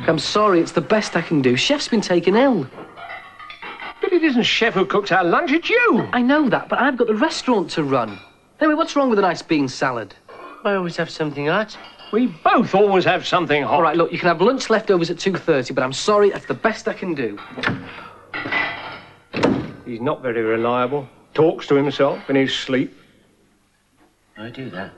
I'm sorry, it's the best I can do. Chef's been taken ill. But it isn't Chef who cooks our lunch, it's you. I know that, but I've got the restaurant to run. Anyway, what's wrong with a nice bean salad? I always have something hot. We both always have something hot. All right, look, you can have lunch leftovers at 2:30, but I'm sorry, that's the best I can do. He's not very reliable. Talks to himself in his sleep. I do that.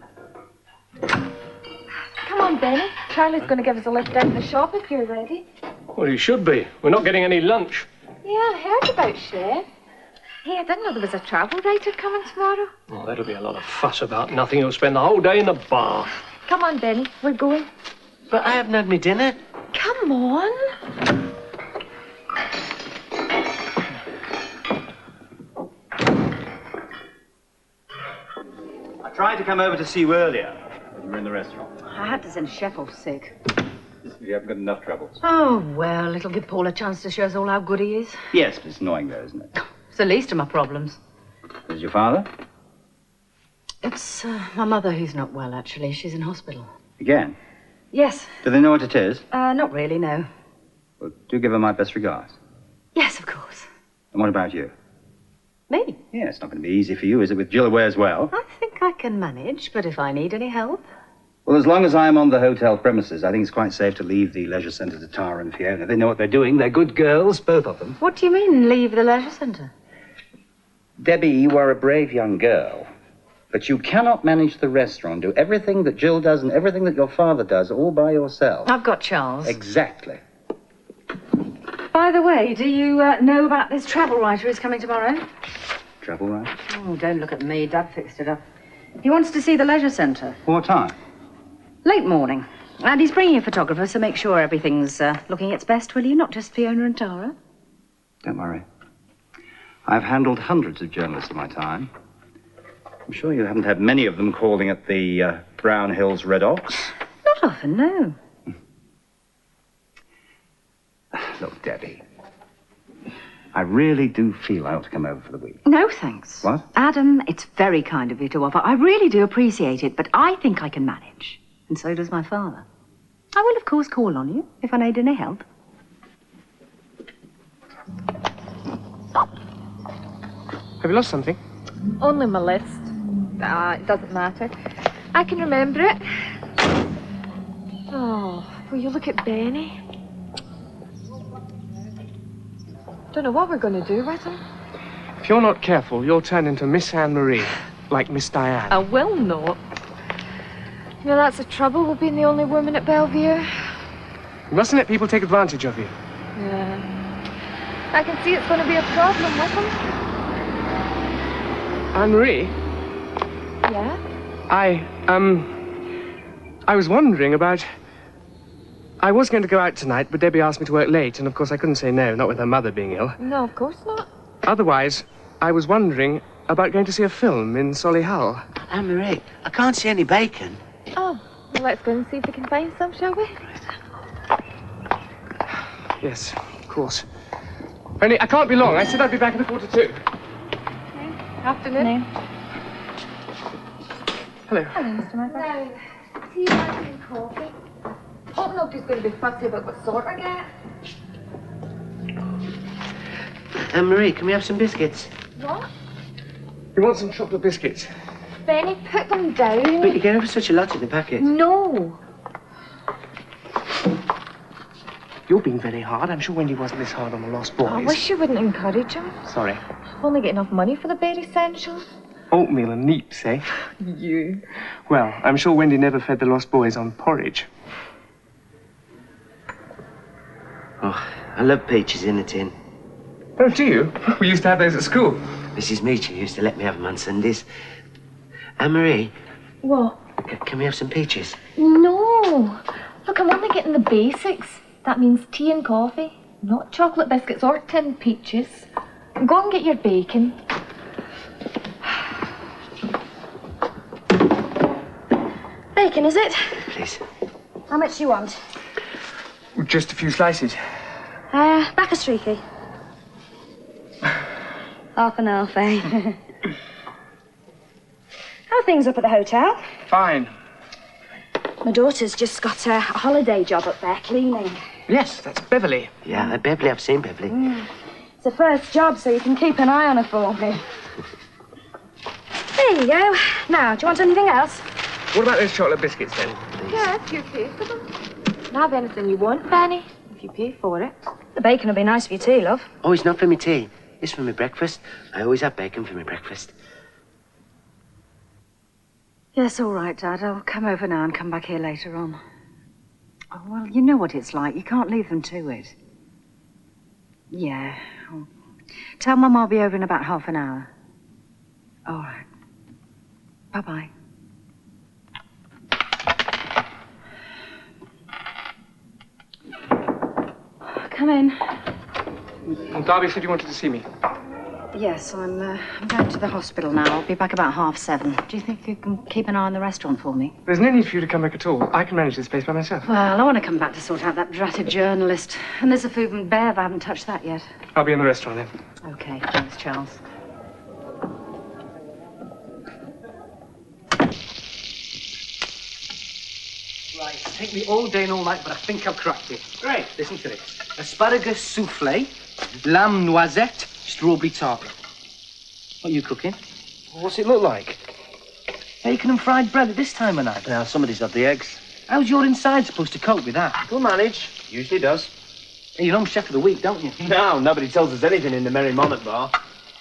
Come on, Benny. Charlie's going to give us a lift out of the shop if you're ready. Well, he should be. We're not getting any lunch. Yeah, I heard about Chef. Hey, I didn't know there was a travel writer coming tomorrow. Oh, that'll be a lot of fuss about nothing. He'll spend the whole day in the bar. Come on, Benny. We're going. But I haven't had my dinner. Come on. I tried to come over to see you earlier. You were in the restaurant. I had to send Chef off sick. You haven't got enough troubles. Oh, well, it'll give Paul a chance to show us all how good he is. Yes, but it's annoying though, isn't it? It's the least of my problems. Is your father? It's my mother who's not well, actually. She's in hospital. Again? Yes. Do they know what it is? Not really, no. Well, do give her my best regards. Yes, of course. And what about you? Me? Yeah, it's not going to be easy for you, is it, with Jill away as well? I think I can manage, but if I need any help... Well, as long as I'm on the hotel premises, I think it's quite safe to leave the leisure centre to Tara and Fiona. They know what they're doing. They're good girls, both of them. What do you mean, leave the leisure centre? Debbie, you are a brave young girl. But you cannot manage the restaurant, do everything that Jill does and everything that your father does all by yourself. I've got Charles. Exactly. By the way, do you know about this travel writer who's coming tomorrow? Travel, right? Oh, don't look at me. Dad fixed it up. He wants to see the leisure centre. What time? Late morning. And he's bringing a photographer, so make sure everything's looking its best, will you? Not just Fiona and Tara. Don't worry. I've handled hundreds of journalists in my time. I'm sure you haven't had many of them calling at the Brown Hills Red Ox. Not often, no. Look, Debbie, I really do feel I ought to come over for the week. No, thanks. What? Adam, it's very kind of you to offer. I really do appreciate it, but I think I can manage. And so does my father. I will, of course, call on you if I need any help. Have you lost something? Only my list. It doesn't matter. I can remember it. Oh, will you look at Benny? Don't know what we're going to do with him. If you're not careful, you'll turn into Miss Anne-Marie, like Miss Diane. I will not. You know, that's the trouble with being the only woman at Bellevue. You mustn't let people take advantage of you. Yeah. I can see it's going to be a problem with him. Anne-Marie? Yeah? I was wondering about... I was going to go out tonight, but Debbie asked me to work late, and of course I couldn't say no, not with her mother being ill. No, of course not. Otherwise, I was wondering about going to see a film in Solihull. Anne-Marie, I can't see any bacon. Oh, well, let's go and see if we can find some, shall we? Yes, of course. Only, I can't be long. I said I'd be back at 1:45. Afternoon. Hello. Hello, Mr. Michael. Now, tea, and coffee. Hope nobody's going to be fussy about what sort I get. Anne-Marie, can we have some biscuits? What? You want some chocolate biscuits? Benny, put them down. But you get ever such a lot in the packet. No. You're being very hard. I'm sure Wendy wasn't this hard on the Lost Boys. I wish you wouldn't encourage him. Sorry. I've only got enough money for the bare essentials. Oatmeal and neeps, eh? You. Well, I'm sure Wendy never fed the Lost Boys on porridge. Oh, I love peaches in a tin. Oh, do you? We used to have those at school. Mrs. Meacher used to let me have them on Sundays. Anne-Marie, What? can we have some peaches? No. Look, I'm only getting the basics. That means tea and coffee, not chocolate biscuits or tinned peaches. Go and get your bacon. Bacon, is it? Please. How much do you want? Just a few slices. Back a streaky. Half and half, eh? How are things up at the hotel? Fine. My daughter's just got a holiday job up there cleaning. Yes, that's Beverly. Yeah, Beverly, I've seen Beverly. It's her first job, so you can keep an eye on her for me. There you go. Now, do you want anything else? What about those chocolate biscuits, then? Yeah, if you pay for them. You can have anything you want, Benny, if you pay for it. The bacon will be nice for your tea, love. Oh, it's not for me tea. It's for my breakfast. I always have bacon for my breakfast. Yes, all right, Dad. I'll come over now and come back here later on. Oh, well, you know what it's like. You can't leave them to it. Yeah. Oh. Tell Mum I'll be over in about half an hour. All right. Bye-bye. Come in. Darby said you wanted to see me. Yes, I'm going to the hospital now. I'll be back about 7:30. Do you think you can keep an eye on the restaurant for me? There's no need for you to come back at all. I can manage this place by myself. Well, I want to come back to sort out that dratted journalist. And there's a food and bev. I haven't touched that yet. I'll be in the restaurant then. Okay, thanks, Charles. Right, it's taken me all day and all night, but I think I've cracked it. Right. Listen to this. Asparagus souffle, lamb noisette, strawberry tart. What are you cooking? What's it look like? Bacon and fried bread at this time of night. Now, somebody's had the eggs. How's your inside supposed to cope with that? We'll manage. Usually does. Hey, you're home chef of the week, don't you? No, nobody tells us anything in the Merry Monarch bar.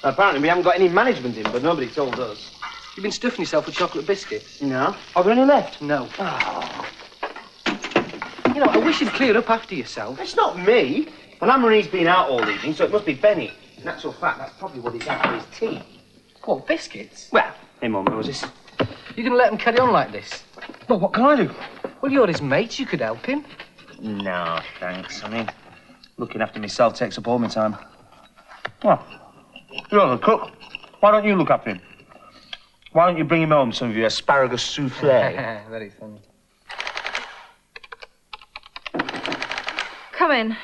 Apparently, we haven't got any management in, but nobody told us. You've been stuffing yourself with chocolate biscuits? No. Are there any left? No. You know, I wish you'd clear up after yourself. It's not me. Well, Anne-Marie's been out all evening, so it must be Benny. In actual fact, that's probably what he's had for his tea. What, biscuits? Well, hey, Mum, Moses. You're going to let him carry on like this? Well, what can I do? Well, you're his mate. You could help him. No, thanks. I mean, looking after myself takes up all my time. Well, you're the cook. Why don't you look after him? Why don't you bring him home some of your asparagus souffle? Very funny. Come in.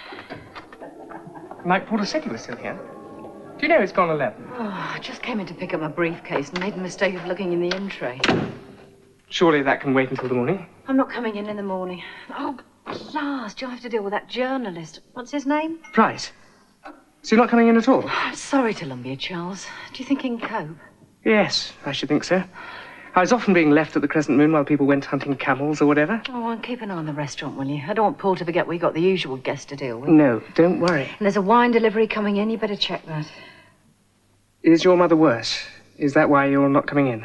Mike Porter said you were still here. Do you know it's gone 11? Oh, I just came in to pick up my briefcase and made the mistake of looking in the in tray. Surely that can wait until the morning. I'm not coming in the morning. Oh, last, you'll have to deal with that journalist. What's his name? Price. So you're not coming in at all? I'm sorry to lumber you, Charles. Do you think he can cope? Yes, I should think so. I was often being left at the Crescent Moon while people went hunting camels or whatever. Oh, and keep an eye on the restaurant, will you? I don't want Paul to forget we got the usual guests to deal with. No, don't worry. And there's a wine delivery coming in. You better check that. Is your mother worse? Is that why you're not coming in?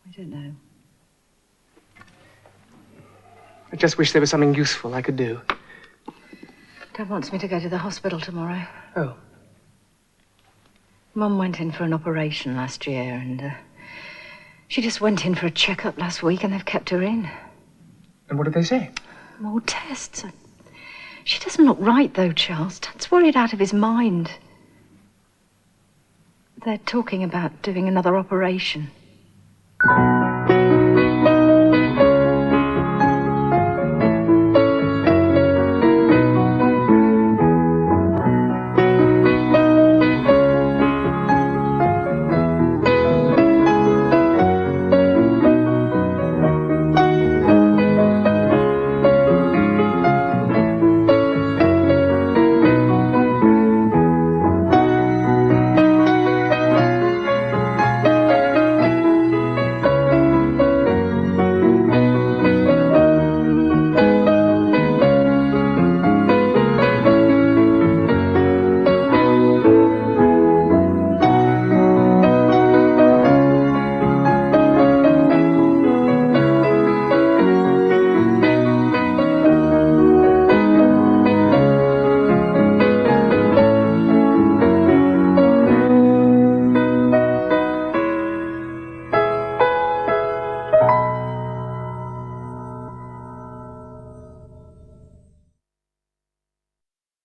I don't know. I just wish there was something useful I could do. Dad wants me to go to the hospital tomorrow. Oh. Mum went in for an operation last year, and she just went in for a checkup last week, and they've kept her in. And what did they say? More tests. She doesn't look right, though, Charles. Dad's worried out of his mind. They're talking about doing another operation.